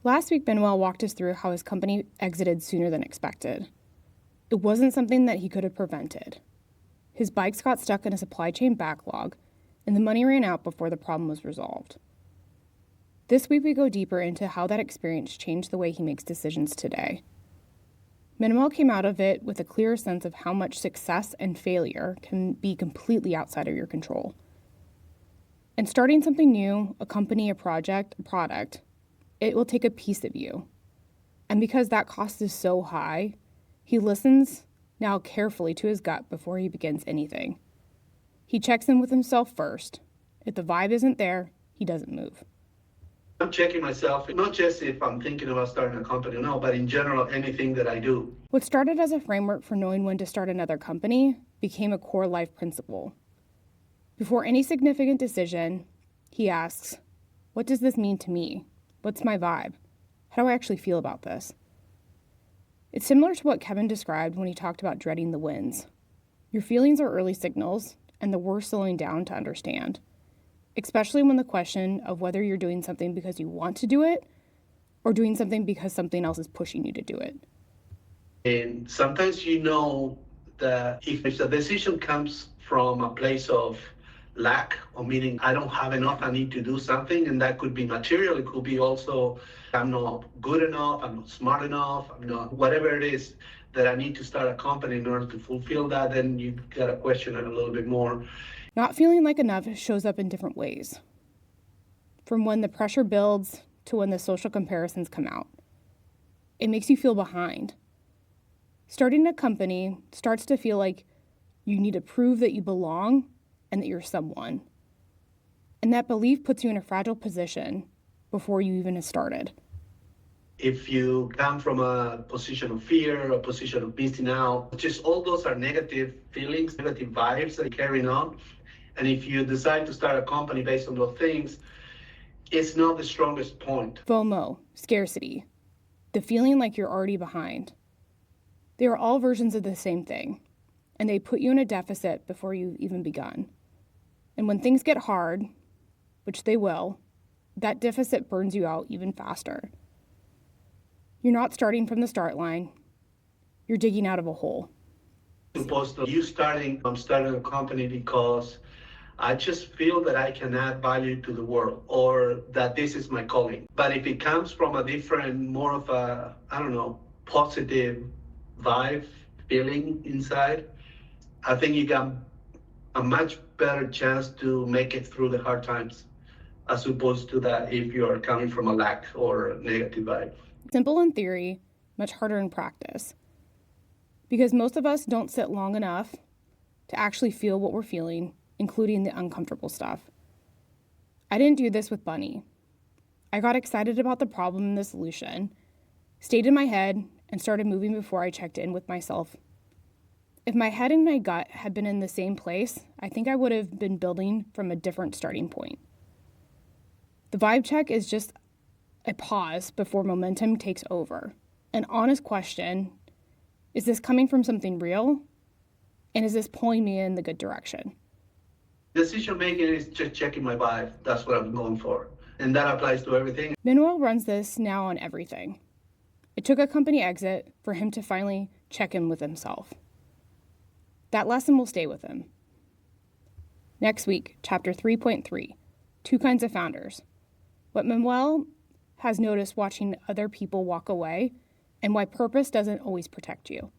Last week, Manuel walked us through how his company exited sooner than expected. It wasn't something that he could have prevented. His bikes got stuck in a supply chain backlog, and the money ran out before the problem was resolved. This week, we go deeper into how that experience changed the way he makes decisions today. Manuel came out of it with a clearer sense of how much success and failure can be completely outside of your control. And starting something new, a company, a project, a product, it will take a piece of you. And because that cost is so high, he listens now carefully to his gut before he begins anything. He checks in with himself first. If the vibe isn't there, he doesn't move. I'm checking myself, not just if I'm thinking about starting a company or no, but in general, anything that I do. What started as a framework for knowing when to start another company became a core life principle. Before any significant decision, he asks, what does this mean to me? What's my vibe? How do I actually feel about this? It's similar to what Kevin described when he talked about dreading the wins. Your feelings are early signals, and the worth slowing down to understand, especially when the question of whether you're doing something because you want to do it or doing something because something else is pushing you to do it. And sometimes you know that if the decision comes from a place of lack, or meaning I don't have enough, I need to do something, and that could be material, it could be also I'm not good enough, I'm not smart enough, I'm not whatever it is that I need to start a company in order to fulfill that, then you gotta question it a little bit more. Not feeling like enough shows up in different ways. From when the pressure builds to when the social comparisons come out. It makes you feel behind. Starting a company starts to feel like you need to prove that you belong and that you're someone. And that belief puts you in a fragile position before you even have started. If you come from a position of fear, a position of missing out, just all those are negative feelings, negative vibes that are carrying on. And if you decide to start a company based on those things, it's not the strongest point. FOMO, scarcity, the feeling like you're already behind. They are all versions of the same thing, and they put you in a deficit before you've even begun. And when things get hard, which they will, that deficit burns you out even faster. You're not starting from the start line. You're digging out of a hole. I'm starting a company because I just feel that I can add value to the world, or that this is my calling. But if it comes from a different, more of a, positive vibe, feeling inside, I think you got a much better chance to make it through the hard times, as opposed to that if you are coming from a lack or negative vibe. Simple in theory, much harder in practice. Because most of us don't sit long enough to actually feel what we're feeling, including the uncomfortable stuff. I didn't do this with Bunny. I got excited about the problem and the solution, stayed in my head, and started moving before I checked in with myself. If my head and my gut had been in the same place, I think I would have been building from a different starting point. The vibe check is just a pause before momentum takes over. An honest question, is this coming from something real? And is this pulling me in the good direction? Decision making is just checking my vibe. That's what I'm going for. And that applies to everything. Manuel runs this now on everything. It took a company exit for him to finally check in with himself. That lesson will stay with him. Next week, chapter 3.3, Two Kinds of Founders. What Manuel has noticed watching other people walk away and why purpose doesn't always protect you.